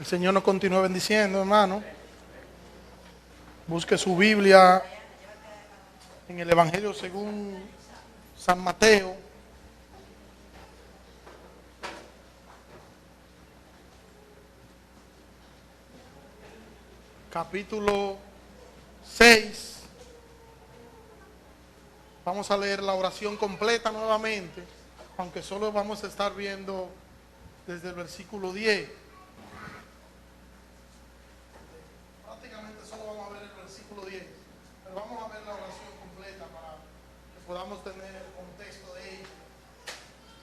Señor nos continúe bendiciendo, hermano. Busque su Biblia en el Evangelio según San Mateo. Capítulo 6. Vamos a leer la oración completa nuevamente, aunque solo vamos a estar viendo desde el versículo 10. Prácticamente solo vamos a ver el versículo 10, pero vamos a ver la oración completa para que podamos tener el contexto de ella.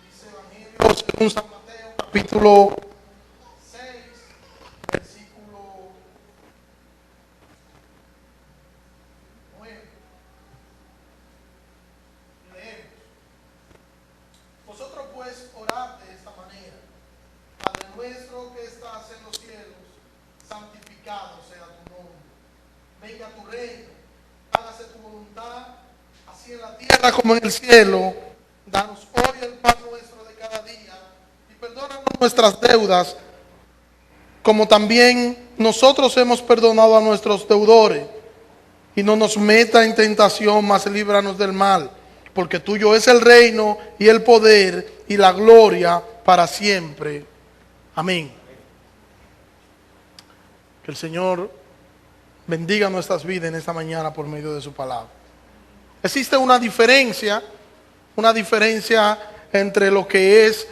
Dice Evangelio según San Mateo, capítulo 6, versículo 9. Leemos: Vosotros pues orad de esta manera: Padre nuestro que estás en los cielos, santificado sea tu nombre. Venga tu reino, hágase tu voluntad, así en la tierra como en el cielo. Danos hoy el pan nuestro de cada día, y perdónanos nuestras deudas, como también nosotros hemos perdonado a nuestros deudores. Y no nos meta en tentación, mas líbranos del mal, porque tuyo es el reino, y el poder, y la gloria, para siempre. Amén. Que el Señor bendiga nuestras vidas en esta mañana por medio de su palabra. Existe una diferencia entre lo que es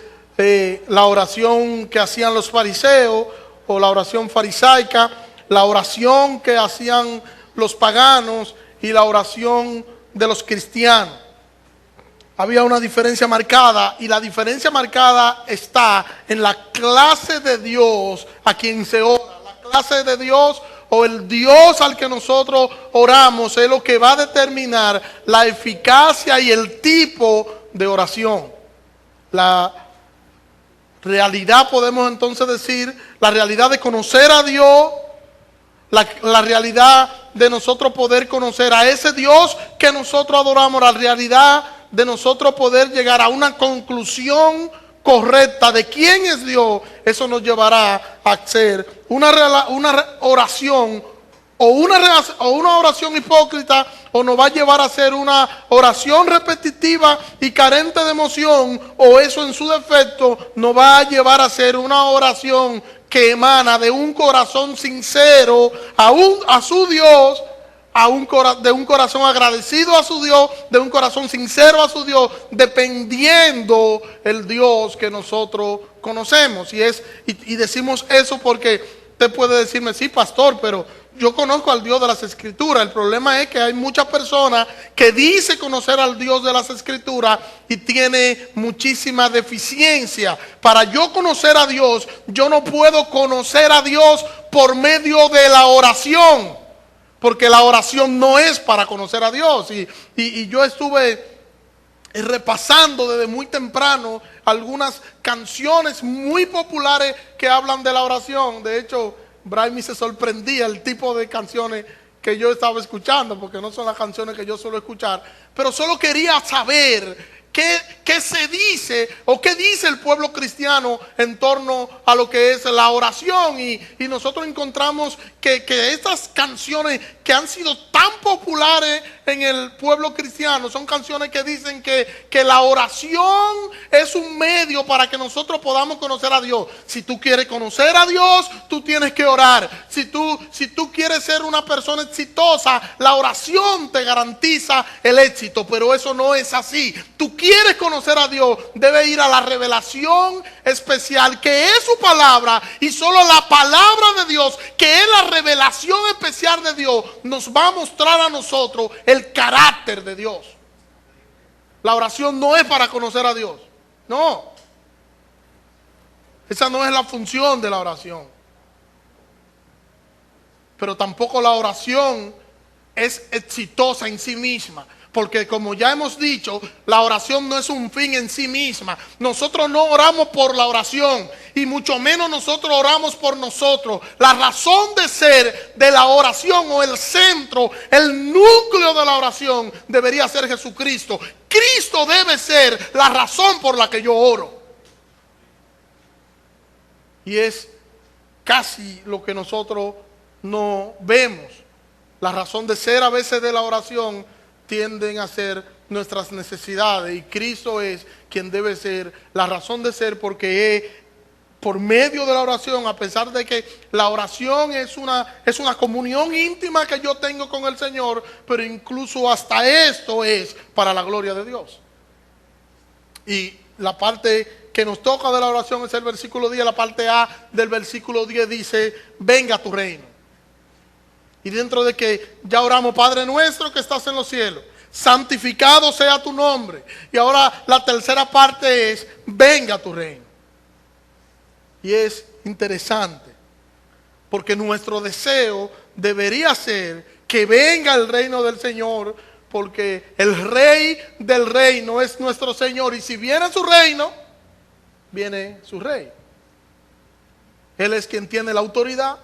la oración que hacían los fariseos o la oración farisaica, la oración que hacían los paganos y la oración de los cristianos. Había una diferencia marcada, y la diferencia marcada está en la clase de Dios a quien se ora. La clase de Dios o el Dios al que nosotros oramos es lo que va a determinar la eficacia y el tipo de oración. La realidad, podemos entonces decir, la realidad de conocer a Dios, la realidad de nosotros poder conocer a ese Dios que nosotros adoramos, la realidad de nosotros poder llegar a una conclusión correcta de quién es Dios. Eso nos llevará a hacer una oración o una oración hipócrita, o nos va a llevar a hacer una oración repetitiva y carente de emoción, o eso en su defecto nos va a llevar a hacer una oración que emana de un corazón sincero a su Dios, de un corazón agradecido a su Dios, de un corazón sincero a su Dios, dependiendo el Dios que nosotros conocemos. Y decimos eso porque usted puede decirme: sí, pastor, pero yo conozco al Dios de las Escrituras. El problema es que hay muchas personas que dicen conocer al Dios de las Escrituras y tiene muchísima deficiencia. Para yo conocer a Dios, yo no puedo conocer a Dios por medio de la oración, porque la oración no es para conocer a Dios. Y yo estuve repasando desde muy temprano algunas canciones muy populares que hablan de la oración. De hecho, Brahmi se sorprendía el tipo de canciones que yo estaba escuchando, porque no son las canciones que yo suelo escuchar. Pero solo quería saber qué se dice o qué dice el pueblo cristiano en torno a lo que es la oración. Y nosotros encontramos que estas canciones que han sido tan populares en el pueblo cristiano son canciones que dicen que la oración es un medio para que nosotros podamos conocer a Dios. Si tú quieres conocer a Dios, tú tienes que orar. Si tú quieres ser una persona exitosa, la oración te garantiza el éxito. Pero eso no es así. Tú quieres conocer a Dios, debe ir a la revelación especial que es su palabra, y solo la palabra de Dios, que es la revelación especial de Dios, nos va a mostrar a nosotros el carácter de Dios. La oración no es para conocer a Dios, no. Esa no es la función de la oración. Pero tampoco la oración es exitosa en sí misma, porque como ya hemos dicho, la oración no es un fin en sí misma. Nosotros no oramos por la oración, y mucho menos nosotros oramos por nosotros. La razón de ser de la oración, o el centro, el núcleo de la oración, debería ser Jesucristo. Cristo debe ser la razón por la que yo oro. Y es casi lo que nosotros no vemos. La razón de ser a veces de la oración tienden a ser nuestras necesidades, y Cristo es quien debe ser la razón de ser, porque es por medio de la oración, a pesar de que la oración es una comunión íntima que yo tengo con el Señor, pero incluso hasta esto es para la gloria de Dios. Y la parte que nos toca de la oración es el versículo 10, la parte A del versículo 10 dice: venga tu reino. Y dentro de que ya oramos: Padre nuestro que estás en los cielos, santificado sea tu nombre. Y ahora la tercera parte es: venga tu reino. Y es interesante, porque nuestro deseo debería ser que venga el reino del Señor, porque el rey del reino es nuestro Señor, y si viene su reino, viene su rey. Él es quien tiene la autoridad,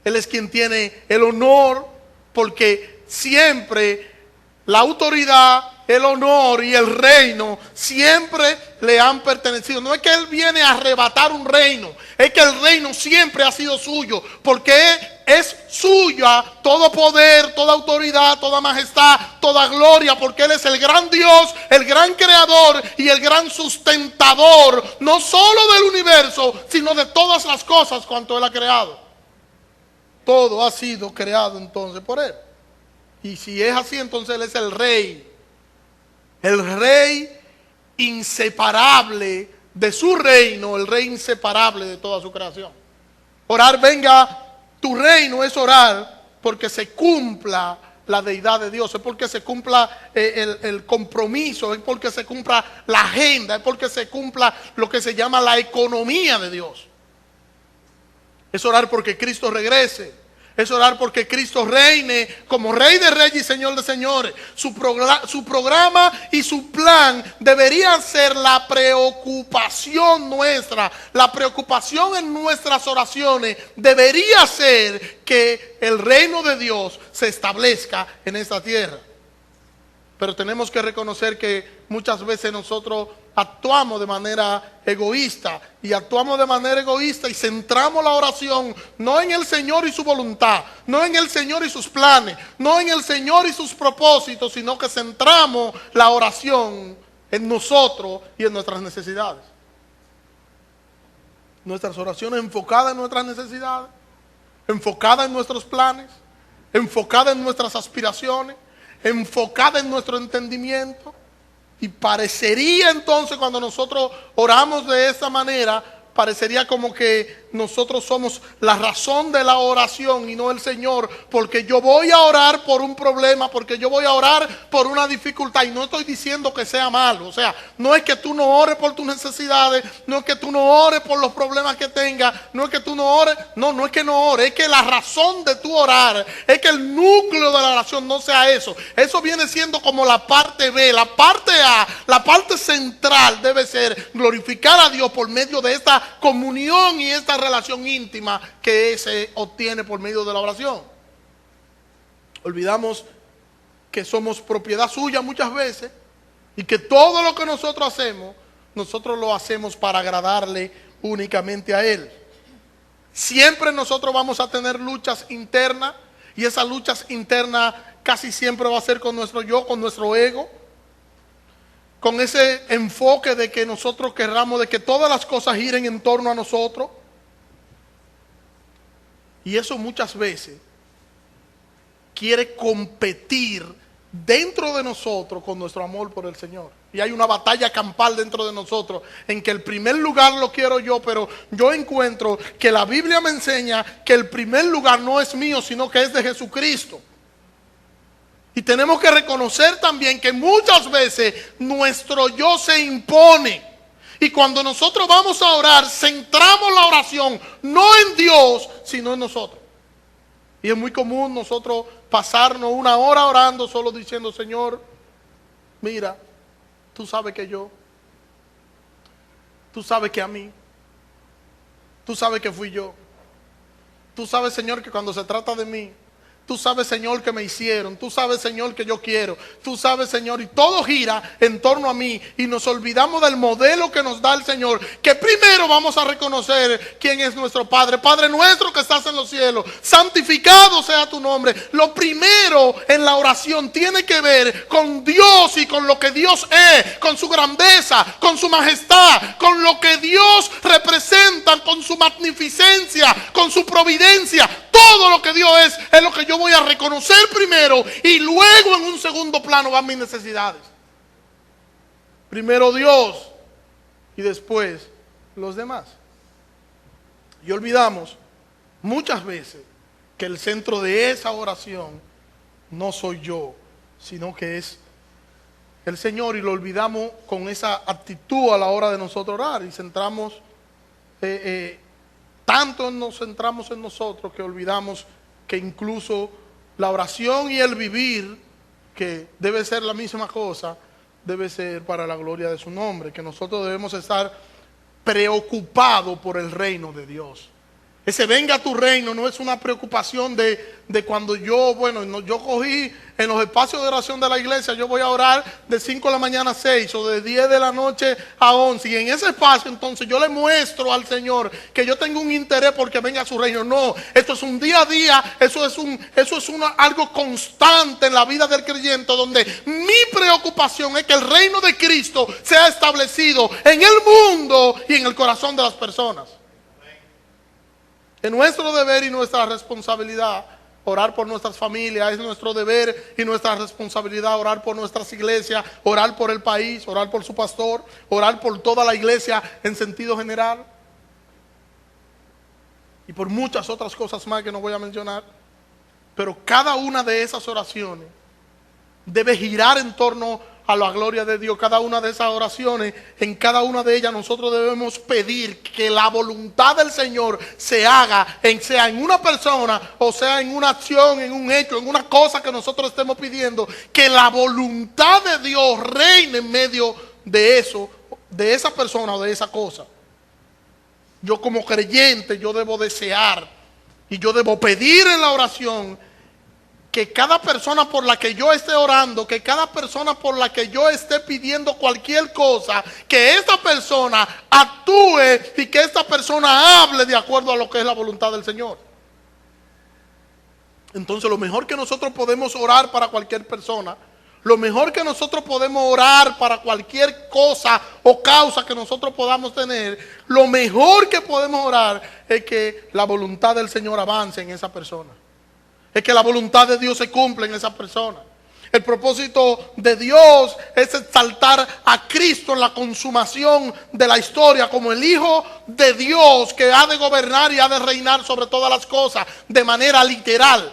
Él es quien tiene el honor, porque siempre la autoridad, el honor y el reino siempre le han pertenecido. No es que Él viene a arrebatar un reino, es que el reino siempre ha sido suyo, porque es suya todo poder, toda autoridad, toda majestad, toda gloria, porque Él es el gran Dios, el gran creador y el gran sustentador, no solo del universo, sino de todas las cosas cuanto Él ha creado. Todo ha sido creado entonces por Él. Y si es así, entonces Él es el rey inseparable de su reino, el rey inseparable de toda su creación. Orar venga tu reino es orar porque se cumpla la deidad de Dios, es porque se cumpla el compromiso, es porque se cumpla la agenda, es porque se cumpla lo que se llama la economía de Dios. Es orar porque Cristo regrese. Es orar porque Cristo reine como Rey de Reyes y Señor de Señores. Su programa y su plan deberían ser la preocupación nuestra. La preocupación en nuestras oraciones debería ser que el reino de Dios se establezca en esta tierra. Pero tenemos que reconocer que muchas veces nosotros actuamos de manera egoísta, y actuamos de manera egoísta y centramos la oración no en el Señor y su voluntad, no en el Señor y sus planes, no en el Señor y sus propósitos, sino que centramos la oración en nosotros y en nuestras necesidades. Nuestras oraciones enfocadas en nuestras necesidades, enfocadas en nuestros planes, enfocadas en nuestras aspiraciones, enfocada en nuestro entendimiento. Y parecería entonces, cuando nosotros oramos de esa manera, parecería como que nosotros somos la razón de la oración y no el Señor, porque yo voy a orar por un problema, porque yo voy a orar por una dificultad, y no estoy diciendo que sea malo. O sea, no es que tú no ores por tus necesidades, no es que tú no ores por los problemas que tengas, no es que tú no ores, no es que no ores, es que la razón de tu orar, es que el núcleo de la oración no sea eso. Eso viene siendo como la parte B. La parte A, la parte central debe ser glorificar a Dios por medio de esta comunión y esta relación íntima que se obtiene por medio de la oración. Olvidamos que somos propiedad suya muchas veces, y que todo lo que nosotros hacemos, nosotros lo hacemos para agradarle únicamente a Él. Siempre nosotros vamos a tener luchas internas, y esas luchas internas casi siempre va a ser con nuestro yo, con nuestro ego, con ese enfoque de que nosotros querramos de que todas las cosas giren en torno a nosotros. Y eso muchas veces quiere competir dentro de nosotros con nuestro amor por el Señor. Y hay una batalla campal dentro de nosotros en que el primer lugar lo quiero yo, pero yo encuentro que la Biblia me enseña que el primer lugar no es mío, sino que es de Jesucristo. Y tenemos que reconocer también que muchas veces nuestro yo se impone. Y cuando nosotros vamos a orar, centramos la oración no en Dios, sino en nosotros. Y es muy común nosotros pasarnos una hora orando solo diciendo: Señor, mira, tú sabes que yo, tú sabes que a mí, tú sabes que fui yo, tú sabes, Señor, que cuando se trata de mí, Tú sabes, Señor, que me hicieron. Tú sabes, Señor, que yo quiero. Tú sabes, Señor, y todo gira en torno a mí. Y nos olvidamos del modelo que nos da el Señor. Que primero vamos a reconocer quién es nuestro Padre. Padre nuestro que estás en los cielos, santificado sea tu nombre. Lo primero en la oración tiene que ver con Dios y con lo que Dios es. Con su grandeza, con su majestad, con lo que Dios representa, con su magnificencia, con su providencia. Todo lo que Dios es lo que yo voy a reconocer primero, y luego en un segundo plano van mis necesidades. Primero Dios y después los demás. Y olvidamos muchas veces que el centro de esa oración no soy yo, sino que es el Señor, y lo olvidamos con esa actitud a la hora de nosotros orar, y centramos tanto nos centramos en nosotros que olvidamos que incluso la oración y el vivir, que debe ser la misma cosa, debe ser para la gloria de su nombre, que nosotros debemos estar preocupados por el reino de Dios. Ese venga tu reino no es una preocupación de cuando yo, yo cogí en los espacios de oración de la iglesia, yo voy a orar de 5 de la mañana a 6 o de 10 de la noche a 11. Y en ese espacio entonces yo le muestro al Señor que yo tengo un interés porque venga su reino. No, esto es un día a día, eso es algo constante en la vida del creyente, donde mi preocupación es que el reino de Cristo sea establecido en el mundo y en el corazón de las personas. Es nuestro deber y nuestra responsabilidad orar por nuestras familias. Es nuestro deber y nuestra responsabilidad orar por nuestras iglesias, orar por el país, orar por su pastor, orar por toda la iglesia en sentido general, y por muchas otras cosas más que no voy a mencionar. Pero cada una de esas oraciones debe girar en torno a la gloria de Dios. Cada una de esas oraciones, en cada una de ellas nosotros debemos pedir que la voluntad del Señor se haga, sea en una persona, o sea en una acción, en un hecho, en una cosa que nosotros estemos pidiendo. Que la voluntad de Dios reine en medio de eso, de esa persona o de esa cosa. Yo como creyente, yo debo desear y yo debo pedir en la oración que cada persona por la que yo esté orando, que cada persona por la que yo esté pidiendo cualquier cosa, que esta persona actúe y que esta persona hable de acuerdo a lo que es la voluntad del Señor. Entonces lo mejor que nosotros podemos orar para cualquier persona, lo mejor que nosotros podemos orar para cualquier cosa o causa que nosotros podamos tener, lo mejor que podemos orar es que la voluntad del Señor avance en esa persona. Es que la voluntad de Dios se cumpla en esa persona. El propósito de Dios es exaltar a Cristo en la consumación de la historia como el Hijo de Dios, que ha de gobernar y ha de reinar sobre todas las cosas de manera literal.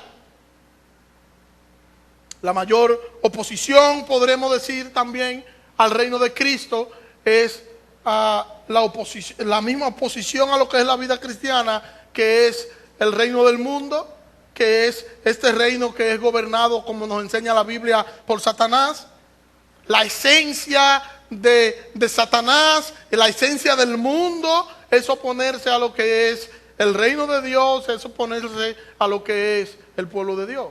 La mayor oposición, podremos decir también, al reino de Cristo es la misma oposición a lo que es la vida cristiana, que es el reino del mundo, que es este reino que es gobernado, como nos enseña la Biblia, por Satanás. La esencia de Satanás, la esencia del mundo, es oponerse a lo que es el reino de Dios, es oponerse a lo que es el pueblo de Dios.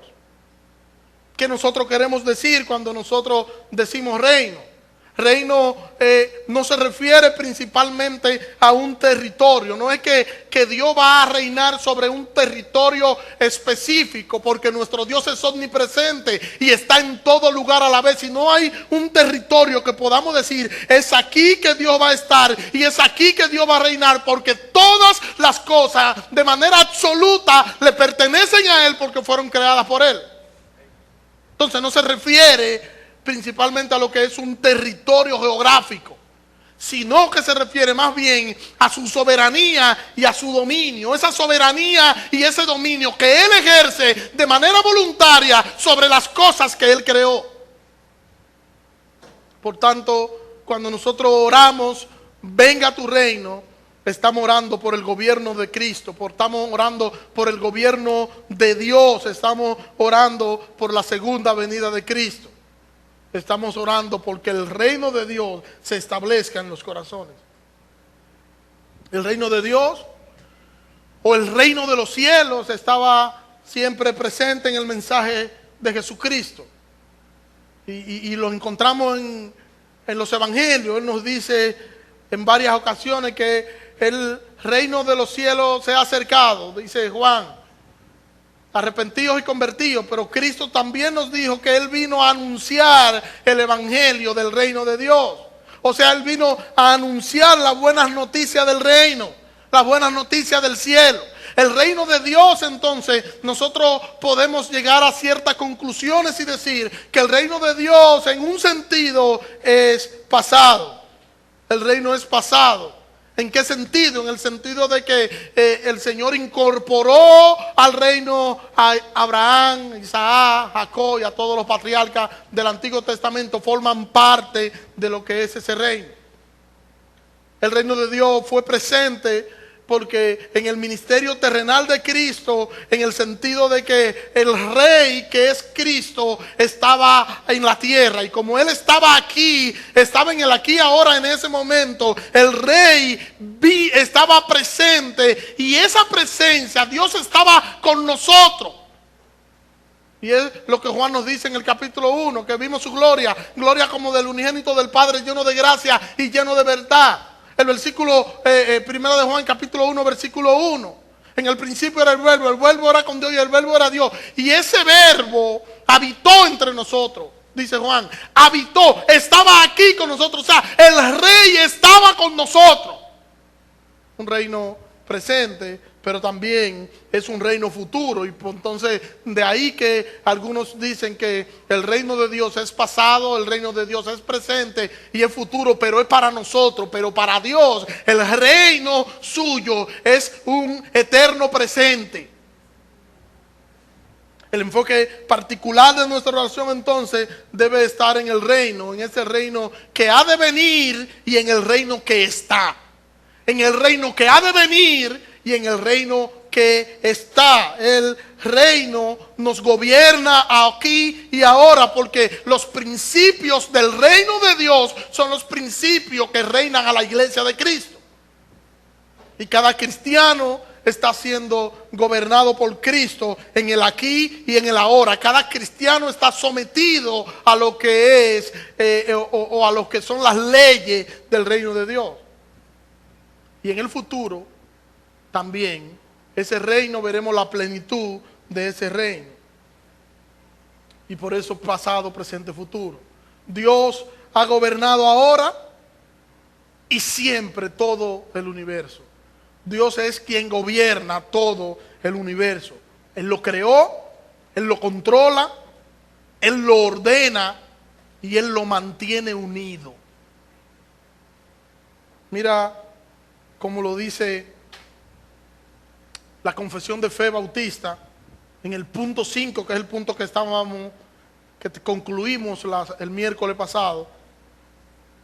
¿Qué nosotros queremos decir cuando nosotros decimos reino? Reino no se refiere principalmente a un territorio. No es que Dios va a reinar sobre un territorio específico, porque nuestro Dios es omnipresente y está en todo lugar a la vez. Y no hay un territorio que podamos decir, es aquí que Dios va a estar y es aquí que Dios va a reinar, porque todas las cosas de manera absoluta le pertenecen a Él porque fueron creadas por Él. Entonces no se refiere principalmente a lo que es un territorio geográfico, sino que se refiere más bien a su soberanía y a su dominio. Esa soberanía y ese dominio que Él ejerce de manera voluntaria sobre las cosas que Él creó. Por tanto, cuando nosotros oramos, venga tu reino, estamos orando por el gobierno de Cristo, estamos orando por el gobierno de Dios, estamos orando por la segunda venida de Cristo. Estamos orando porque el reino de Dios se establezca en los corazones. El reino de Dios o el reino de los cielos estaba siempre presente en el mensaje de Jesucristo. Y lo encontramos en los evangelios. Él nos dice en varias ocasiones que el reino de los cielos se ha acercado, dice Juan, arrepentidos y convertidos. Pero Cristo también nos dijo que Él vino a anunciar el evangelio del reino de Dios. O sea, Él vino a anunciar las buenas noticias del reino, las buenas noticias del cielo. El reino de Dios, entonces, nosotros podemos llegar a ciertas conclusiones y decir que el reino de Dios en un sentido es pasado. El reino es pasado. ¿En qué sentido? En el sentido de que el Señor incorporó al reino a Abraham, Isaac, Jacob y a todos los patriarcas del Antiguo Testamento. Forman parte de lo que es ese reino. El reino de Dios fue presente porque en el ministerio terrenal de Cristo, en el sentido de que el rey que es Cristo estaba en la tierra, y como Él estaba aquí, estaba en el aquí ahora en ese momento, el rey estaba presente, y esa presencia, Dios estaba con nosotros. Y es lo que Juan nos dice en el capítulo 1, que vimos su gloria, gloria como del unigénito del Padre, lleno de gracia y lleno de verdad. El versículo primero de Juan, capítulo 1, versículo 1. En el principio era el verbo era con Dios y el verbo era Dios. Y ese verbo habitó entre nosotros, dice Juan. Habitó, estaba aquí con nosotros. O sea, el rey estaba con nosotros. Un reino presente, pero también es un reino futuro. Y entonces de ahí que algunos dicen que el reino de Dios es pasado, el reino de Dios es presente y es futuro, pero es para nosotros. Pero para Dios el reino suyo es un eterno presente. El enfoque particular de nuestra oración entonces debe estar en el reino, en ese reino que ha de venir y en el reino que está. En el reino que ha de venir y en el reino que está. El reino nos gobierna aquí y ahora, porque los principios del reino de Dios son los principios que reinan a la iglesia de Cristo. Y cada cristiano está siendo gobernado por Cristo en el aquí y en el ahora. Cada cristiano está sometido a lo que es o a lo que son las leyes del reino de Dios. Y en el futuro también ese reino veremos la plenitud de ese reino. Y por eso pasado, presente, futuro. Dios ha gobernado ahora y siempre todo el universo. Dios es quien gobierna todo el universo. Él lo creó, Él lo controla, Él lo ordena y Él lo mantiene unido. Mira como lo dice la confesión de fe bautista en el punto 5, que es el punto que concluimos el miércoles pasado.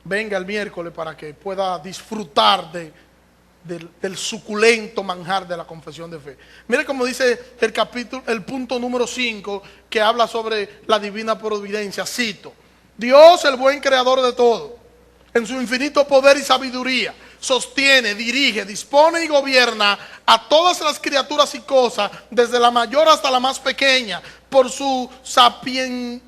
Venga el miércoles para que pueda disfrutar del suculento manjar de la confesión de fe. Mire cómo dice el punto número 5, que habla sobre la divina providencia. Cito: Dios, el buen creador de todo, en su infinito poder y sabiduría, sostiene, dirige, dispone y gobierna a todas las criaturas y cosas, desde la mayor hasta la más pequeña, por su sapientísima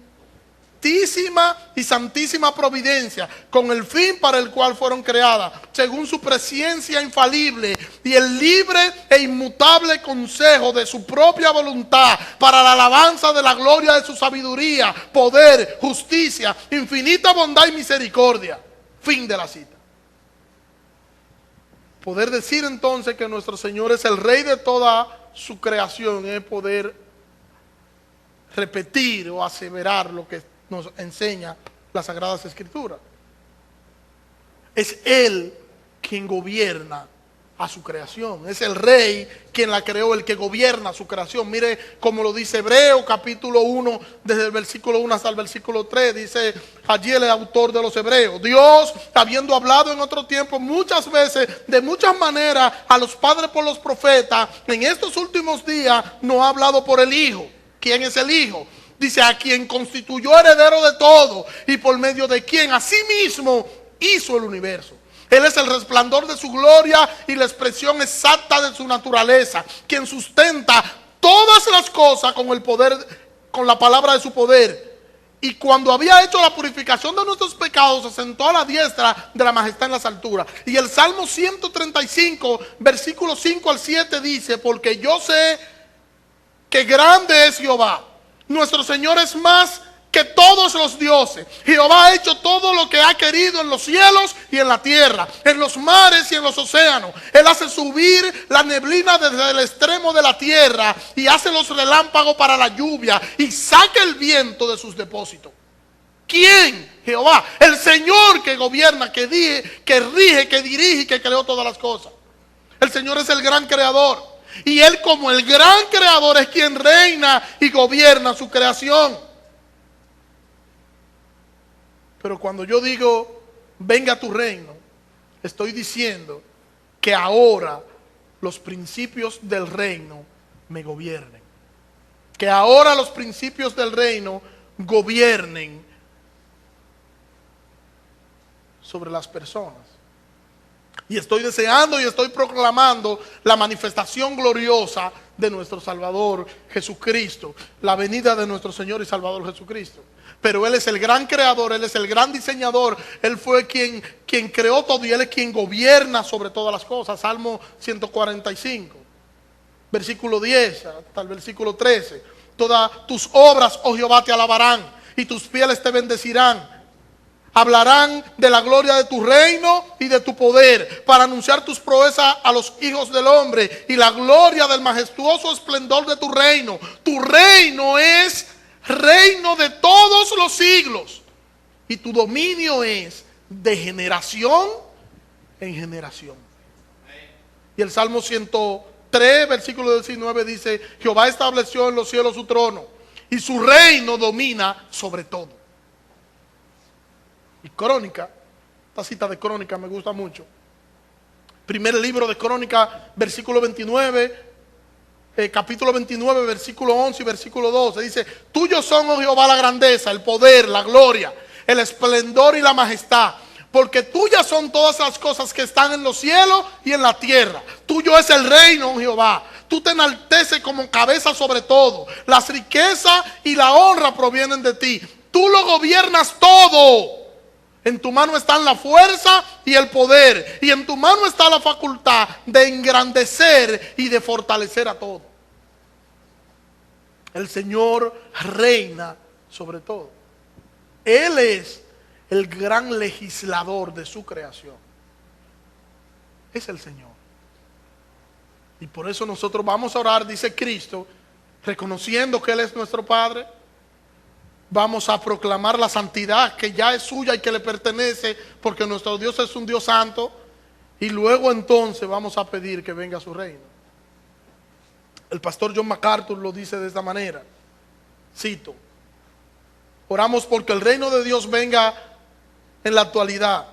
y santísima providencia, con el fin para el cual fueron creadas, según su presencia infalible y el libre e inmutable consejo de su propia voluntad, para la alabanza de la gloria de su sabiduría, poder, justicia, infinita bondad y misericordia. Fin de la cita. Poder decir entonces que nuestro Señor es el Rey de toda su creación es poder repetir o aseverar lo que nos enseña las Sagradas Escrituras. Es Él quien gobierna a su creación. Es el Rey quien la creó, el que gobierna su creación. Mire cómo lo dice Hebreos capítulo 1, desde el versículo 1 hasta el versículo 3. Dice allí el autor de los Hebreos: Dios, habiendo hablado en otro tiempo muchas veces, de muchas maneras, a los padres por los profetas, en estos últimos días nos ha hablado por el Hijo. ¿Quién es el Hijo? Dice: a quien constituyó heredero de todo y por medio de quien asimismo hizo el universo. Él es el resplandor de su gloria y la expresión exacta de su naturaleza, quien sustenta todas las cosas con el poder, con la palabra de su poder. Y cuando había hecho la purificación de nuestros pecados, se sentó a la diestra de la majestad en las alturas. Y el Salmo 135, versículos 5 al 7 dice: porque yo sé que grande es Jehová, nuestro Señor es más que todos los dioses. Jehová ha hecho todo lo que ha querido en los cielos y en la tierra, en los mares y en los océanos. Él hace subir la neblina desde el extremo de la tierra y hace los relámpagos para la lluvia y saca el viento de sus depósitos. ¿Quién? Jehová, el Señor que gobierna, que rige, que dirige y que creó todas las cosas. El Señor es el gran creador. Y Él, como el gran creador, es quien reina y gobierna su creación. Pero cuando yo digo, venga a tu reino, estoy diciendo que ahora los principios del reino me gobiernen. Que ahora los principios del reino gobiernen sobre las personas. Y estoy deseando y estoy proclamando la manifestación gloriosa de nuestro Salvador Jesucristo, la venida de nuestro Señor y Salvador Jesucristo. Pero Él es el gran creador, Él es el gran diseñador, Él fue quien creó todo y Él es quien gobierna sobre todas las cosas. Salmo 145, versículo 10 hasta el versículo 13. Todas tus obras, oh Jehová, te alabarán y tus fieles te bendecirán. Hablarán de la gloria de tu reino y de tu poder, para anunciar tus proezas a los hijos del hombre y la gloria del majestuoso esplendor de tu reino. Tu reino es reino de todos los siglos y tu dominio es de generación en generación. Y el Salmo 103, versículo 19 dice: Jehová estableció en los cielos su trono y su reino domina sobre todo. Y Crónica, esta cita de Crónica me gusta mucho. Primer libro de Crónica, versículo 29, capítulo 29, versículo 11 y versículo 12. Dice: tuyos son, oh Jehová, la grandeza, el poder, la gloria, el esplendor y la majestad. Porque tuyas son todas las cosas que están en los cielos y en la tierra. Tuyo es el reino, oh Jehová. Tú te enalteces como cabeza sobre todo. Las riquezas y la honra provienen de ti. Tú lo gobiernas todo. En tu mano están la fuerza y el poder. Y en tu mano está la facultad de engrandecer y de fortalecer a todo. El Señor reina sobre todo. Él es el gran legislador de su creación. Es el Señor. Y por eso nosotros vamos a orar, dice Cristo, reconociendo que Él es nuestro Padre. Vamos a proclamar la santidad que ya es suya y que le pertenece, porque nuestro Dios es un Dios santo. Y luego entonces vamos a pedir que venga a su reino. El pastor John MacArthur lo dice de esta manera. Cito: oramos porque el reino de Dios venga en la actualidad,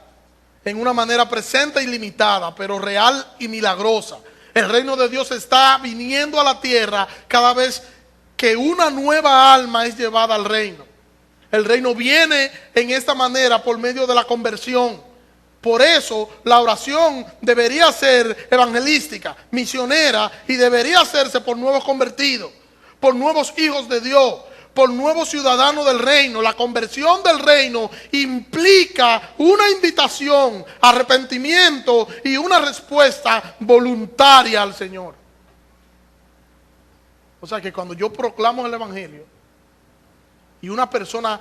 en una manera presente y limitada, pero real y milagrosa. El reino de Dios está viniendo a la tierra cada vez que una nueva alma es llevada al reino. El reino viene en esta manera por medio de la conversión. Por eso la oración debería ser evangelística, misionera, y debería hacerse por nuevos convertidos, por nuevos hijos de Dios, por nuevos ciudadanos del reino. La conversión del reino implica una invitación, arrepentimiento y una respuesta voluntaria al Señor. O sea que cuando yo proclamo el evangelio y una persona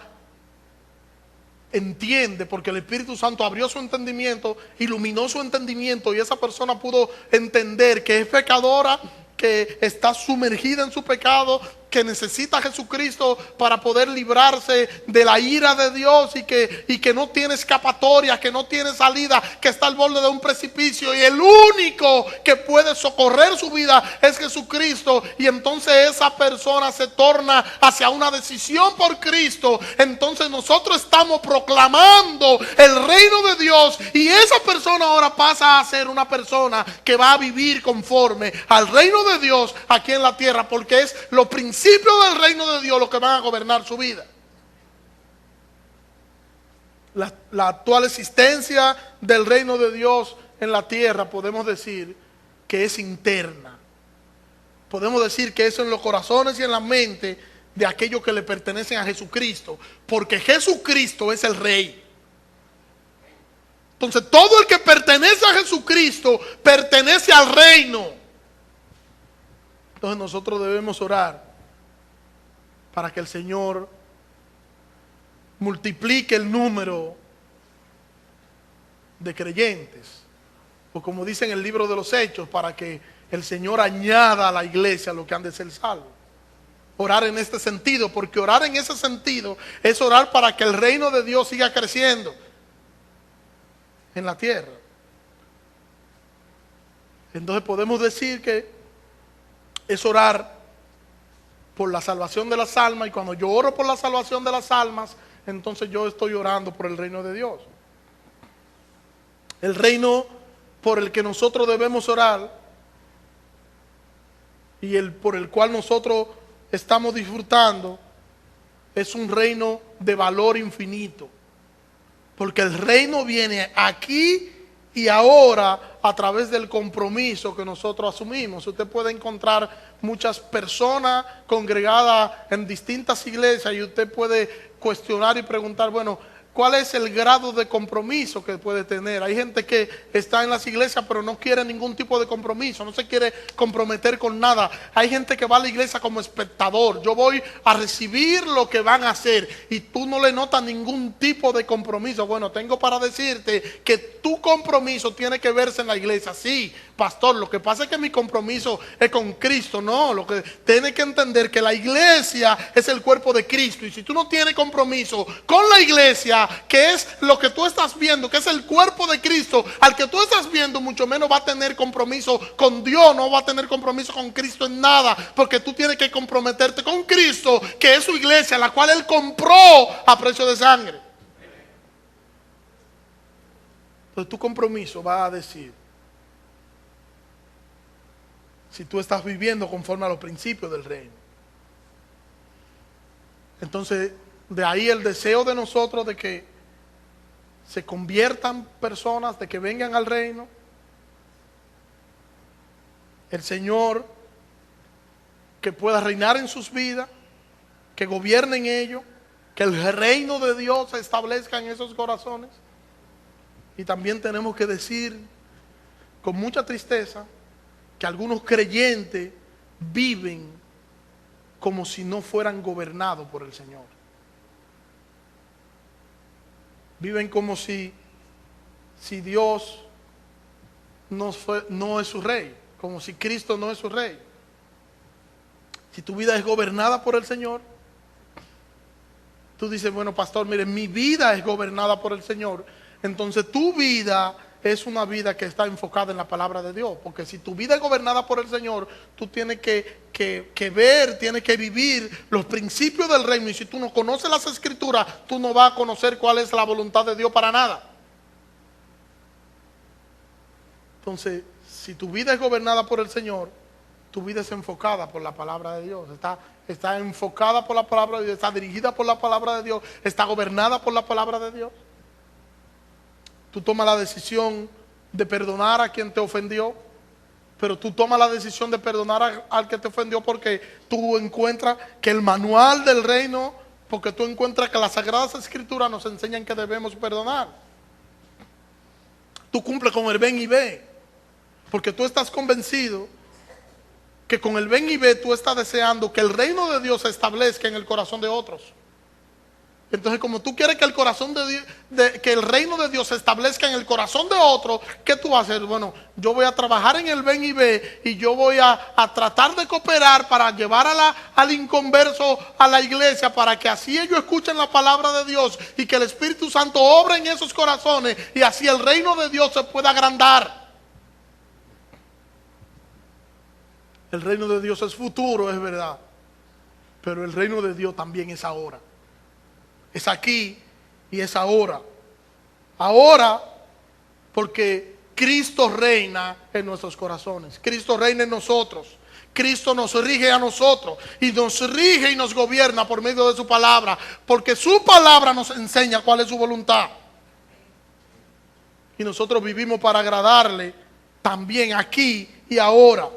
entiende, porque el Espíritu Santo abrió su entendimiento, iluminó su entendimiento, y esa persona pudo entender que es pecadora, que está sumergida en su pecado, que necesita a Jesucristo para poder librarse de la ira de Dios, y que no tiene escapatoria, que no tiene salida, que está al borde de un precipicio, y el único que puede socorrer su vida es Jesucristo. Y entonces esa persona se torna hacia una decisión por Cristo. Entonces nosotros estamos proclamando el reino de Dios, y esa persona ahora pasa a ser una persona que va a vivir conforme al reino de Dios aquí en la tierra, porque es lo principal del reino de Dios lo que van a gobernar su vida. La actual existencia del reino de Dios en la tierra podemos decir que es interna. Podemos decir que eso en los corazones y en la mente de aquellos que le pertenecen a Jesucristo, porque Jesucristo es el Rey. Entonces todo el que pertenece a Jesucristo pertenece al reino. Entonces nosotros debemos orar para que el Señor multiplique el número de creyentes, o como dice en el libro de los Hechos, para que el Señor añada a la iglesia lo que han de ser salvos. Orar en este sentido, porque orar en ese sentido es orar para que el reino de Dios siga creciendo en la tierra. Entonces podemos decir que es orar por la salvación de las almas, y cuando yo oro por la salvación de las almas, entonces yo estoy orando por el reino de Dios. El reino por el que nosotros debemos orar y el por el cual nosotros estamos disfrutando es un reino de valor infinito, porque el reino viene aquí y ahora a través del compromiso que nosotros asumimos. Usted puede encontrar muchas personas congregadas en distintas iglesias y usted puede cuestionar y preguntar, bueno, ¿cuál es el grado de compromiso que puede tener? Hay gente que está en las iglesias pero no quiere ningún tipo de compromiso, no se quiere comprometer con nada. Hay gente que va a la iglesia como espectador. Yo voy a recibir lo que van a hacer, y tú no le notas ningún tipo de compromiso. Bueno, tengo para decirte que tu compromiso tiene que verse en la iglesia. Sí, pastor, lo que pasa es que mi compromiso es con Cristo. No, lo que tiene que entender que la iglesia es el cuerpo de Cristo, y si tú no tienes compromiso con la iglesia, que es lo que tú estás viendo, que es el cuerpo de Cristo, al que tú estás viendo, mucho menos va a tener compromiso con Dios, no va a tener compromiso con Cristo en nada, porque tú tienes que comprometerte con Cristo, que es su iglesia, la cual Él compró a precio de sangre. Entonces tu compromiso va a decir si tú estás viviendo conforme a los principios del reino. Entonces, de ahí el deseo de nosotros de que se conviertan personas, de que vengan al reino. El Señor que pueda reinar en sus vidas, que gobierne en ellos, que el reino de Dios se establezca en esos corazones. Y también tenemos que decir con mucha tristeza que algunos creyentes viven como si no fueran gobernados por el Señor. Viven como si Dios no es su rey, como si Cristo no es su rey. Si tu vida es gobernada por el Señor, tú dices, bueno, pastor, mire, mi vida es gobernada por el Señor. Entonces tu vida es una vida que está enfocada en la palabra de Dios. Porque si tu vida es gobernada por el Señor, tú tienes que ver, tienes que vivir los principios del reino. Y si tú no conoces las Escrituras, tú no vas a conocer cuál es la voluntad de Dios para nada. Entonces, si tu vida es gobernada por el Señor, tu vida es enfocada por la palabra de Dios. Está enfocada por la palabra de Dios, está dirigida por la palabra de Dios, está gobernada por la palabra de Dios. Tú tomas la decisión de perdonar a quien te ofendió, pero tú tomas la decisión de perdonar al que te ofendió porque tú encuentras que el manual del reino, porque tú encuentras que las Sagradas Escrituras nos enseñan que debemos perdonar. Tú cumples con el ven y ve, porque tú estás convencido que con el ven y ve tú estás deseando que el reino de Dios se establezca en el corazón de otros. Entonces, como tú quieres que el corazón que el reino de Dios se establezca en el corazón de otro, ¿qué tú vas a hacer? Bueno, yo voy a trabajar en el ven y ve, y yo voy a tratar de cooperar para llevar al inconverso a la iglesia, para que así ellos escuchen la palabra de Dios y que el Espíritu Santo obra en esos corazones, y así el reino de Dios se pueda agrandar. El reino de Dios es futuro, es verdad, pero el reino de Dios también es ahora. Es aquí y es ahora. Ahora, porque Cristo reina en nuestros corazones. Cristo reina en nosotros. Cristo nos rige a nosotros. Y nos rige y nos gobierna por medio de su palabra. Porque su palabra nos enseña cuál es su voluntad. Y nosotros vivimos para agradarle también aquí y ahora.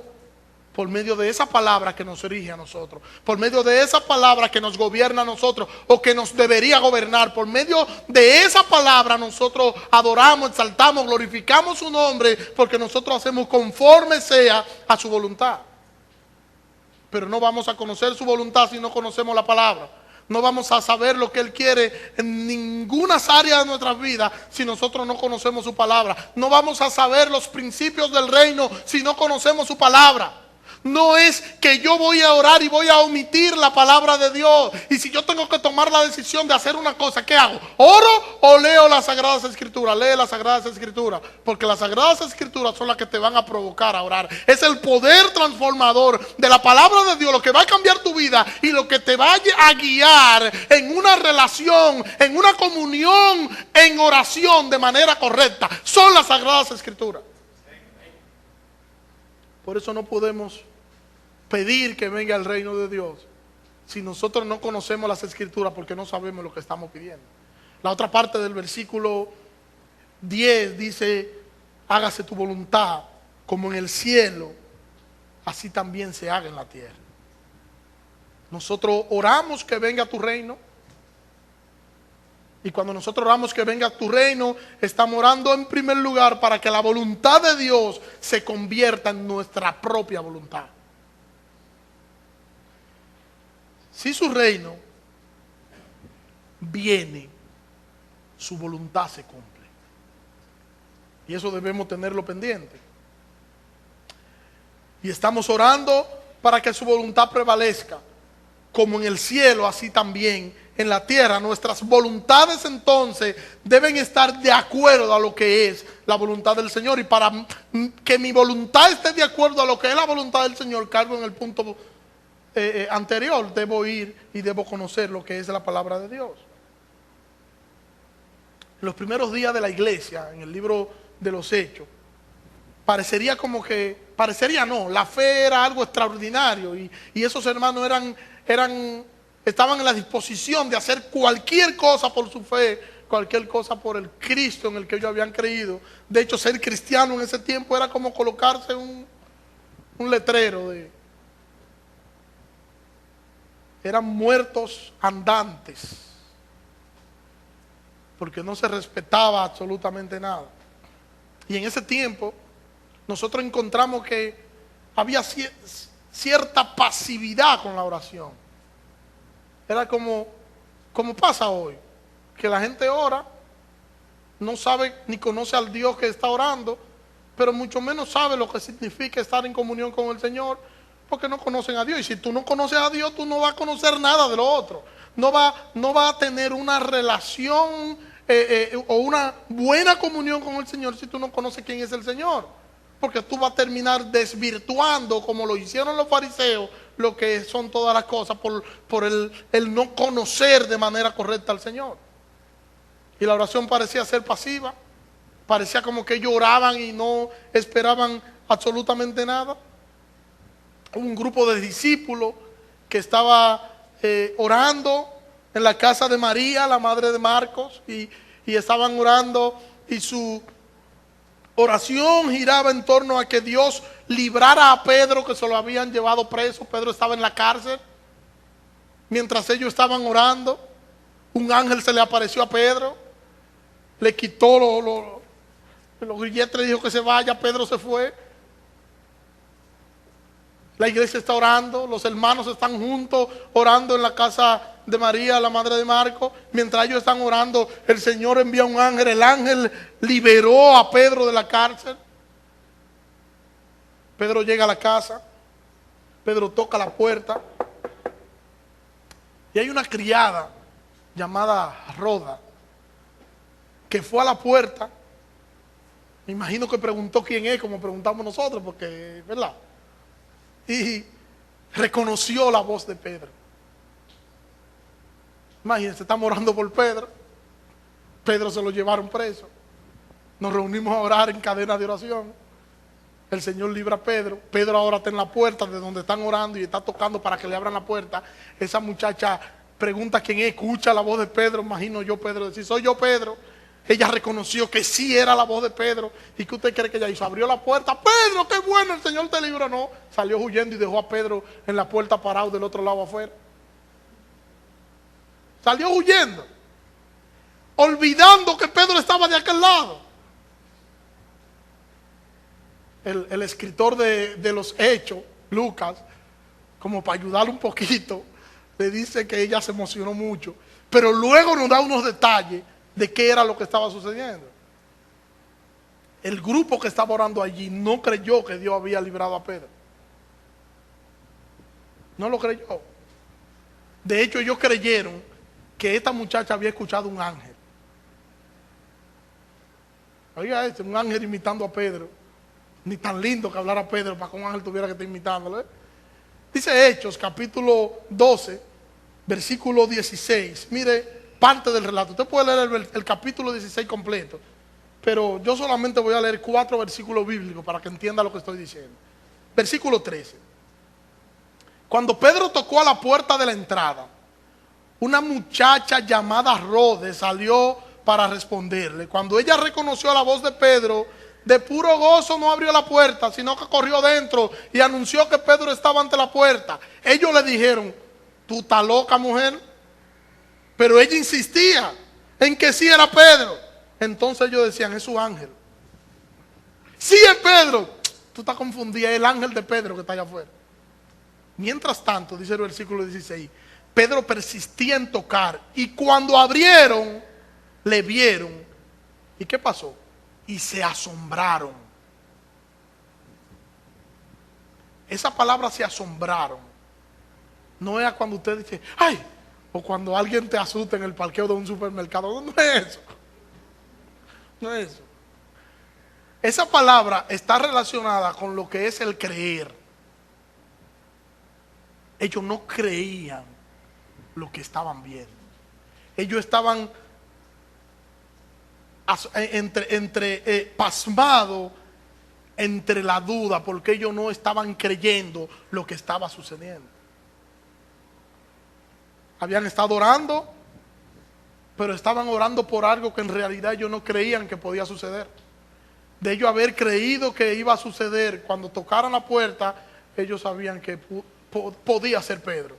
Por medio de esa palabra que nos rige a nosotros, por medio de esa palabra que nos gobierna a nosotros o que nos debería gobernar, por medio de esa palabra nosotros adoramos, exaltamos, glorificamos su nombre, porque nosotros hacemos conforme sea a su voluntad. Pero no vamos a conocer su voluntad si no conocemos la palabra. No vamos a saber lo que Él quiere en ninguna área de nuestras vidas si nosotros no conocemos su palabra. No vamos a saber los principios del reino si no conocemos su palabra. No es que yo voy a orar y voy a omitir la palabra de Dios. Y si yo tengo que tomar la decisión de hacer una cosa, ¿qué hago? ¿Oro o leo las Sagradas Escrituras? Lee las Sagradas Escrituras, porque las Sagradas Escrituras son las que te van a provocar a orar. Es el poder transformador de la palabra de Dios lo que va a cambiar tu vida y lo que te va a guiar en una relación, en una comunión, en oración de manera correcta. Son las Sagradas Escrituras. Por eso no podemos pedir que venga el reino de Dios si nosotros no conocemos las Escrituras, porque no sabemos lo que estamos pidiendo. La otra parte del versículo 10 dice: hágase tu voluntad como en el cielo, así también se haga en la tierra. Nosotros oramos que venga tu reino, y cuando nosotros oramos que venga tu reino, estamos orando en primer lugar para que la voluntad de Dios se convierta en nuestra propia voluntad. Si su reino viene, su voluntad se cumple. Y eso debemos tenerlo pendiente. Y estamos orando para que su voluntad prevalezca, como en el cielo, así también en la tierra. Nuestras voluntades entonces deben estar de acuerdo a lo que es la voluntad del Señor. Y para que mi voluntad esté de acuerdo a lo que es la voluntad del Señor, cargo en el punto anterior, debo ir y debo conocer lo que es la palabra de Dios. En los primeros días de la iglesia, en el libro de los Hechos, parecería como que, parecería no, la fe era algo extraordinario, y esos hermanos estaban en la disposición de hacer cualquier cosa por su fe, cualquier cosa por el Cristo en el que ellos habían creído. De hecho, ser cristiano en ese tiempo era como colocarse un letrero de: eran muertos andantes, porque no se respetaba absolutamente nada. Y en ese tiempo nosotros encontramos que había cierta pasividad con la oración. Era como pasa hoy, que la gente ora, no sabe ni conoce al Dios que está orando, pero mucho menos sabe lo que significa estar en comunión con el Señor, porque no conocen a Dios. Y si tú no conoces a Dios, tú no vas a conocer nada de lo otro. No va a tener una relación o una buena comunión con el Señor si tú no conoces quién es el Señor. Porque tú vas a terminar desvirtuando, como lo hicieron los fariseos, lo que son todas las cosas por el no conocer de manera correcta al Señor. Y la oración parecía ser pasiva, parecía como que ellos oraban y no esperaban absolutamente nada. Un grupo de discípulos que estaba orando en la casa de María, la madre de Marcos, y estaban orando, y su oración giraba en torno a que Dios librara a Pedro, que se lo habían llevado preso. Pedro estaba en la cárcel. Mientras ellos estaban orando, un ángel se le apareció a Pedro, le quitó los grilletes, le dijo que se vaya. Pedro se fue. La iglesia está orando, los hermanos están juntos orando en la casa de María, la madre de Marcos. Mientras ellos están orando, el Señor envía un ángel. El ángel liberó a Pedro de la cárcel. Pedro llega a la casa, Pedro toca la puerta, y hay una criada llamada Roda que fue a la puerta. Me imagino que preguntó quién es, como preguntamos nosotros, porque, ¿verdad? Y reconoció la voz de Pedro. Imagínense, estamos orando por Pedro. Pedro se lo llevaron preso. Nos reunimos a orar en cadena de oración. El Señor libra a Pedro. Pedro ahora está en la puerta de donde están orando y está tocando para que le abran la puerta. Esa muchacha pregunta quién es, escucha la voz de Pedro. Imagino yo Pedro decir: soy yo, Pedro. ella reconoció que sí era la voz de Pedro. ¿Y qué usted cree que ella hizo? Abrió la puerta. Pedro, qué bueno, el Señor te libró. No, salió huyendo y dejó a Pedro en la puerta parado del otro lado afuera. Salió huyendo, olvidando que Pedro estaba de aquel lado. El escritor de los Hechos, Lucas, como para ayudarle un poquito, le dice que ella se emocionó mucho, pero luego nos da unos detalles de qué era lo que estaba sucediendo. El grupo que estaba orando allí no creyó que Dios había librado a Pedro. No lo creyó. De hecho, ellos creyeron que esta muchacha había escuchado un ángel. Oiga esto, un ángel imitando a Pedro. Ni tan lindo que hablara Pedro para que un ángel tuviera que estar imitándolo. Dice Hechos, capítulo 12, versículo 16. Mire, parte del relato. Usted puede leer el capítulo 16 completo, pero yo solamente voy a leer 4 versículos bíblicos para que entienda lo que estoy diciendo. Versículo 13. Cuando Pedro tocó a la puerta de la entrada, una muchacha llamada Rode salió para responderle. Cuando ella reconoció la voz de Pedro, de puro gozo no abrió la puerta, sino que corrió dentro y anunció que Pedro estaba ante la puerta. Ellos le dijeron: ¿tú estás loca, mujer? Pero ella insistía en que sí era Pedro. Entonces ellos decían: es su ángel. Sí es Pedro. Tú estás confundida, es el ángel de Pedro que está allá afuera. Mientras tanto, dice el versículo 16, Pedro persistía en tocar, y cuando abrieron, le vieron. ¿Y qué pasó? Y se asombraron. Esa palabra "se asombraron" no es cuando usted dice "ay", o cuando alguien te asusta en el parqueo de un supermercado. No es eso. No es eso. Esa palabra está relacionada con lo que es el creer. Ellos no creían lo que estaban viendo. Ellos estaban pasmados entre la duda, porque ellos no estaban creyendo lo que estaba sucediendo. Habían estado orando, pero estaban orando por algo que en realidad ellos no creían que podía suceder. De ellos haber creído que iba a suceder, cuando tocaran la puerta, ellos sabían que podía ser Pedro.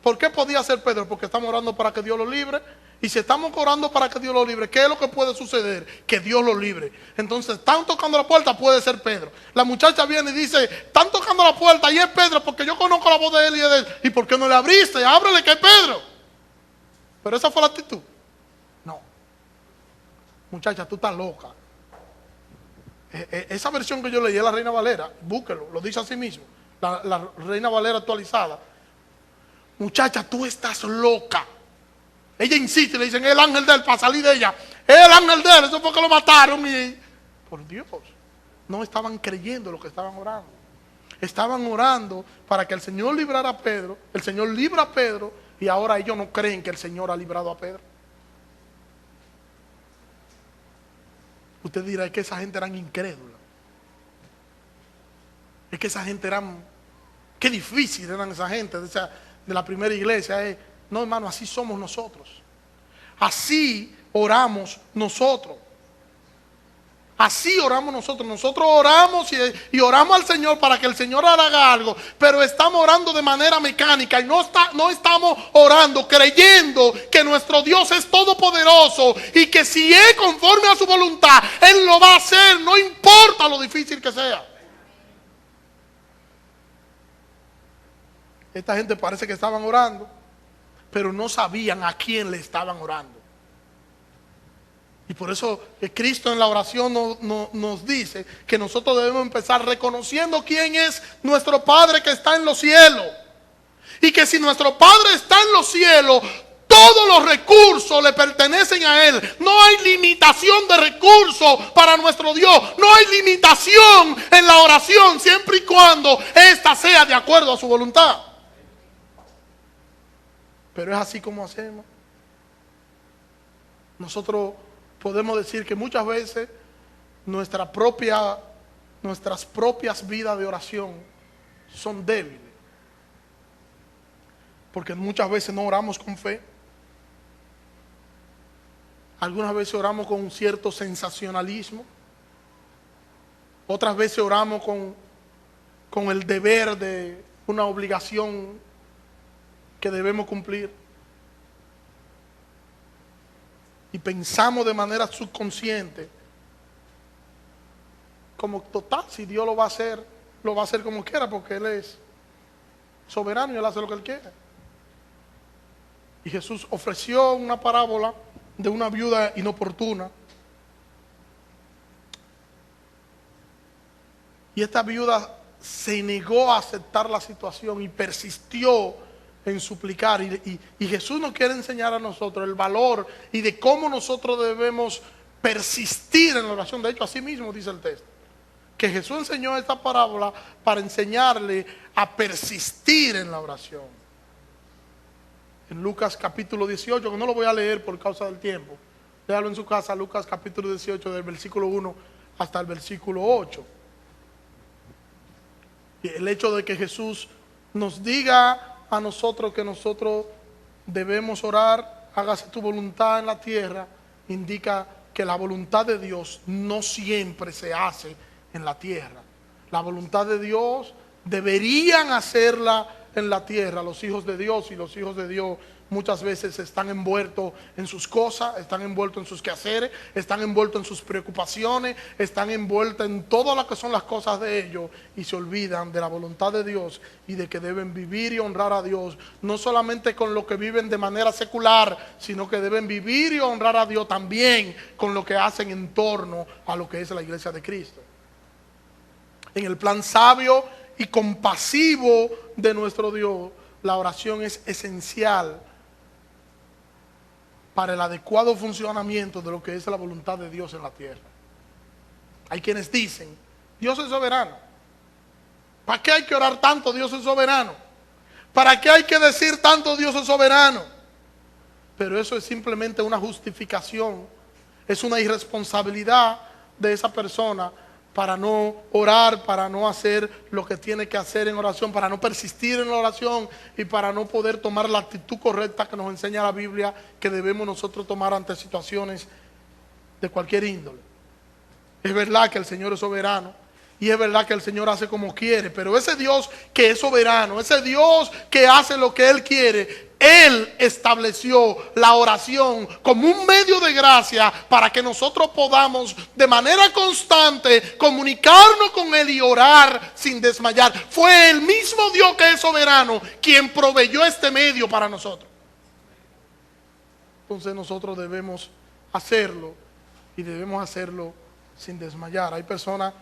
¿Por qué podía ser Pedro? Porque estamos orando para que Dios lo libre. Y si estamos orando para que Dios lo libre, ¿qué es lo que puede suceder? Que Dios lo libre. Entonces, están tocando la puerta, puede ser Pedro. La muchacha viene y dice: están tocando la puerta y es Pedro, porque yo conozco la voz de él y de él. ¿Y por qué no le abriste? Ábrele, que es Pedro. Pero esa fue la actitud. No. Muchacha, tú estás loca. Esa versión que yo leí es la Reina Valera. Búsquelo, lo dice así mismo. La Reina Valera actualizada. Muchacha, tú estás loca. Ella insiste, le dicen: es el ángel de él, para salir de ella. Es el ángel de él, eso fue que lo mataron. Y, por Dios, no estaban creyendo lo que estaban orando. Estaban orando para que el Señor librara a Pedro. El Señor libra a Pedro, y ahora ellos no creen que el Señor ha librado a Pedro. Usted dirá: es que esa gente eran incrédula. Es que esa gente eran... qué difícil eran esa gente de la primera iglesia. No, hermano, así somos nosotros. Así oramos nosotros. Así oramos nosotros. Nosotros oramos y oramos al Señor para que el Señor haga algo, pero estamos orando de manera mecánica y no estamos orando creyendo que nuestro Dios es todopoderoso y que si es conforme a su voluntad, Él lo va a hacer, no importa lo difícil que sea. Esta gente parece que estaban orando, pero no sabían a quién le estaban orando. Y por eso Cristo en la oración nos dice que nosotros debemos empezar reconociendo quién es nuestro Padre que está en los cielos. Y que si nuestro Padre está en los cielos, todos los recursos le pertenecen a Él. No hay limitación de recursos para nuestro Dios. No hay limitación en la oración, siempre y cuando ésta sea de acuerdo a su voluntad. Pero es así como hacemos. Nosotros podemos decir que muchas veces nuestras propias vidas de oración son débiles. Porque muchas veces no oramos con fe. Algunas veces oramos con un cierto sensacionalismo. Otras veces oramos con el deber de una obligación que debemos cumplir. Y pensamos de manera subconsciente, como total, si Dios lo va a hacer como quiera, porque Él es soberano y Él hace lo que Él quiere. Y Jesús ofreció una parábola de una viuda inoportuna. Y esta viuda se negó a aceptar la situación y persistió en suplicar. Y Jesús nos quiere enseñar a nosotros el valor y de cómo nosotros debemos persistir en la oración. De hecho, así mismo dice el texto, que Jesús enseñó esta parábola para enseñarle a persistir en la oración. En Lucas capítulo 18, que no lo voy a leer por causa del tiempo, léalo en su casa, Lucas capítulo 18, del versículo 1 hasta el versículo 8. Y el hecho de que Jesús nos diga a nosotros que nosotros debemos orar, hágase tu voluntad en la tierra, indica que la voluntad de Dios no siempre se hace en la tierra. La voluntad de Dios deberían hacerla en la tierra. Los hijos de Dios, y los hijos de Dios muchas veces están envueltos en sus cosas, están envueltos en sus quehaceres, están envueltos en sus preocupaciones, están envueltos en todo lo que son las cosas de ellos, y se olvidan de la voluntad de Dios y de que deben vivir y honrar a Dios, no solamente con lo que viven de manera secular, sino que deben vivir y honrar a Dios también con lo que hacen en torno a lo que es la iglesia de Cristo. En el plan sabio y compasivo de nuestro Dios, la oración es esencial para el adecuado funcionamiento de lo que es la voluntad de Dios en la tierra. Hay quienes dicen, Dios es soberano. ¿Para qué hay que orar tanto? Dios es soberano. ¿Para qué hay que decir tanto? Dios es soberano. Pero eso es simplemente una justificación, es una irresponsabilidad de esa persona para no orar, para no hacer lo que tiene que hacer en oración, para no persistir en la oración y para no poder tomar la actitud correcta que nos enseña la Biblia que debemos nosotros tomar ante situaciones de cualquier índole. Es verdad que el Señor es soberano y es verdad que el Señor hace como quiere, pero ese Dios que es soberano, ese Dios que hace lo que Él quiere, Él estableció la oración como un medio de gracia para que nosotros podamos de manera constante comunicarnos con Él y orar sin desmayar. Fue el mismo Dios que es soberano quien proveyó este medio para nosotros. Entonces nosotros debemos hacerlo y debemos hacerlo sin desmayar. Hay personas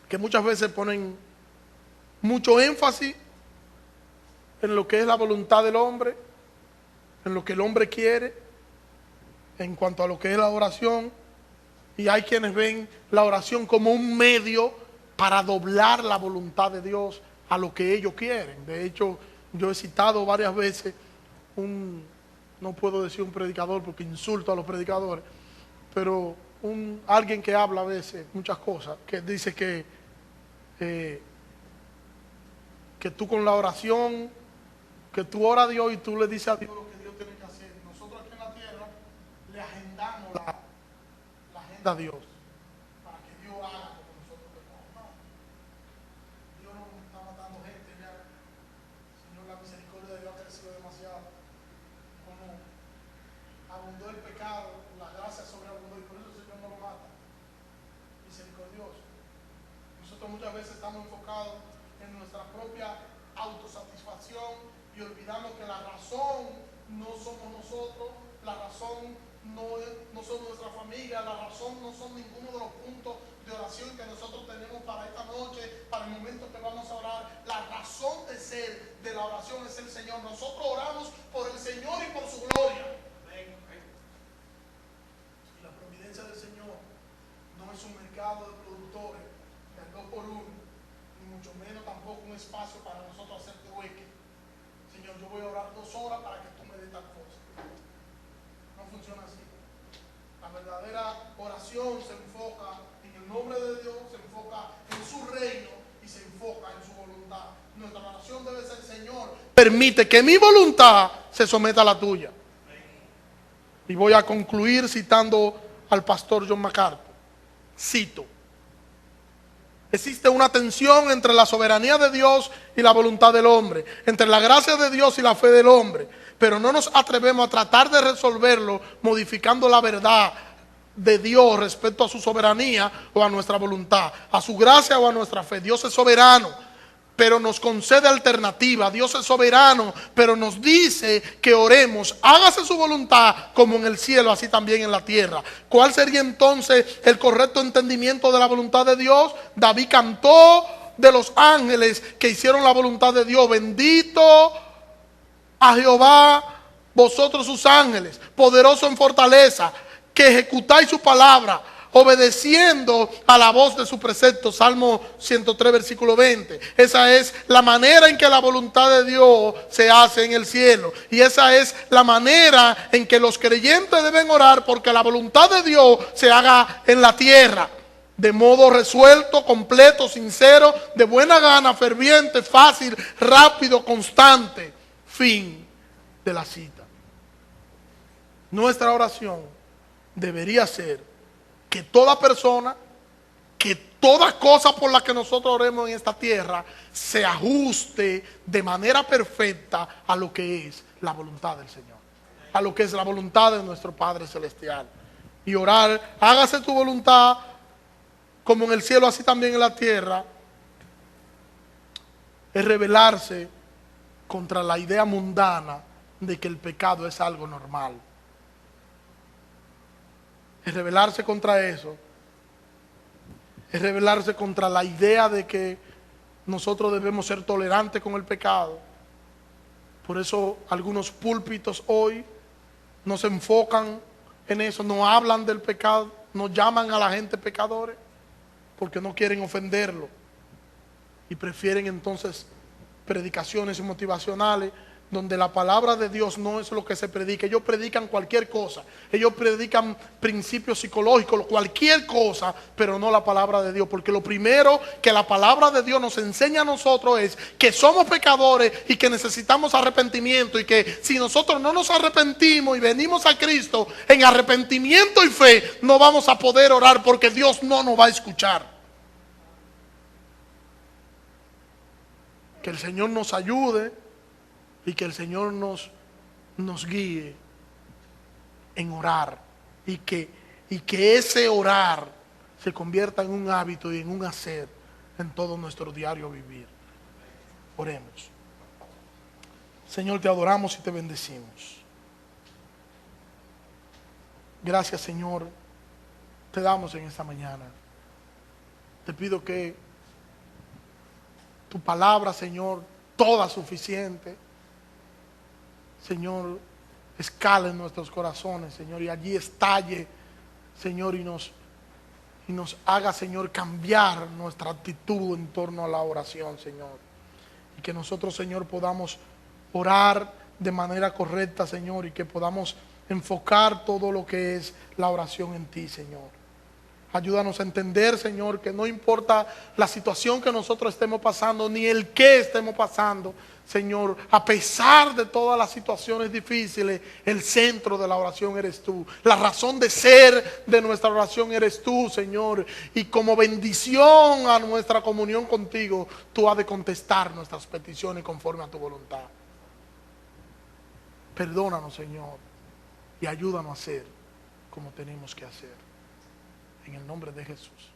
que muchas veces ponen mucho énfasis en lo que es la voluntad del hombre, en lo que el hombre quiere, en cuanto a lo que es la oración, y hay quienes ven la oración como un medio para doblar la voluntad de Dios a lo que ellos quieren. De hecho, yo he citado varias veces no puedo decir un predicador porque insulto a los predicadores, pero alguien que habla a veces muchas cosas, que dice que tú con la oración, que tú oras a Dios y tú le dices a Dios lo que Dios tiene que hacer. Nosotros aquí en la tierra le agendamos la agenda a Dios para que Dios haga lo que nosotros queremos. No, Dios no está matando gente ya. Señor, la misericordia de Dios ha crecido demasiado. Como abundó el pecado, la gracia sobreabundó y por eso el Señor no lo mata. Misericordioso. Nosotros muchas veces estamos enfocados en nuestra propia autosatisfacción y olvidamos que la razón no somos nosotros, la razón no son nuestra familia, la razón no son ninguno de los puntos de oración que nosotros tenemos para esta noche, para el momento que vamos a orar. La razón de ser de la oración es el Señor. Nosotros oramos por el Señor y por su gloria. Y la providencia del Señor no es un mercado de productores de 2 por 1, ni mucho menos tampoco un espacio para nosotros hacer trueque. Señor, yo voy a orar 2 horas para que tú me des tal cosa. No funciona así. La verdadera oración se enfoca en el nombre de Dios, se enfoca en su reino y se enfoca en su voluntad. Nuestra oración debe ser: Señor, permite que mi voluntad se someta a la tuya. Y voy a concluir citando al pastor John MacArthur. Cito: existe una tensión entre la soberanía de Dios y la voluntad del hombre, entre la gracia de Dios y la fe del hombre, pero no nos atrevemos a tratar de resolverlo modificando la verdad de Dios respecto a su soberanía o a nuestra voluntad, a su gracia o a nuestra fe. Dios es soberano, pero nos concede alternativa. Dios es soberano, pero nos dice que oremos: hágase su voluntad como en el cielo, así también en la tierra. ¿Cuál sería entonces el correcto entendimiento de la voluntad de Dios? David cantó de los ángeles que hicieron la voluntad de Dios: bendito a Jehová, vosotros sus ángeles, poderoso en fortaleza, que ejecutáis su palabra, obedeciendo a la voz de su precepto. Salmo 103, versículo 20. Esa es la manera en que la voluntad de Dios se hace en el cielo. Y esa es la manera en que los creyentes deben orar, porque la voluntad de Dios se haga en la tierra. De modo resuelto, completo, sincero, de buena gana, ferviente, fácil, rápido, constante. Fin de la cita. Nuestra oración debería ser que toda persona, que toda cosa por la que nosotros oremos en esta tierra se ajuste de manera perfecta a lo que es la voluntad del Señor, a lo que es la voluntad de nuestro Padre Celestial. Y orar: hágase tu voluntad como en el cielo, así también en la tierra, es rebelarse contra la idea mundana de que el pecado es algo normal. Es rebelarse contra eso. Es rebelarse contra la idea de que nosotros debemos ser tolerantes con el pecado. Por eso algunos púlpitos hoy no se enfocan en eso, no hablan del pecado, no llaman a la gente pecadores, porque no quieren ofenderlo. Y prefieren entonces predicaciones motivacionales donde la palabra de Dios no es lo que se predica. Ellos predican cualquier cosa, ellos predican principios psicológicos, cualquier cosa, pero no la palabra de Dios. Porque lo primero que la palabra de Dios nos enseña a nosotros es que somos pecadores y que necesitamos arrepentimiento, y que si nosotros no nos arrepentimos y venimos a Cristo en arrepentimiento y fe, no vamos a poder orar, porque Dios no nos va a escuchar. Que el Señor nos ayude y que el Señor nos guíe en orar, y que ese orar se convierta en un hábito y en un hacer en todo nuestro diario vivir. Oremos. Señor, te adoramos y te bendecimos. Gracias, Señor, te damos en esta mañana. Te pido que tu palabra, Señor, toda suficiente, Señor, escala en nuestros corazones, Señor, y allí estalle, Señor, y nos haga, Señor, cambiar nuestra actitud en torno a la oración, Señor. Y que nosotros, Señor, podamos orar de manera correcta, Señor, y que podamos enfocar todo lo que es la oración en ti, Señor. Ayúdanos a entender, Señor, que no importa la situación que nosotros estemos pasando, ni el qué estemos pasando, Señor, a pesar de todas las situaciones difíciles, el centro de la oración eres tú. La razón de ser de nuestra oración eres tú, Señor. Y como bendición a nuestra comunión contigo, tú has de contestar nuestras peticiones conforme a tu voluntad. Perdónanos, Señor, y ayúdanos a hacer como tenemos que hacer. En el nombre de Jesús.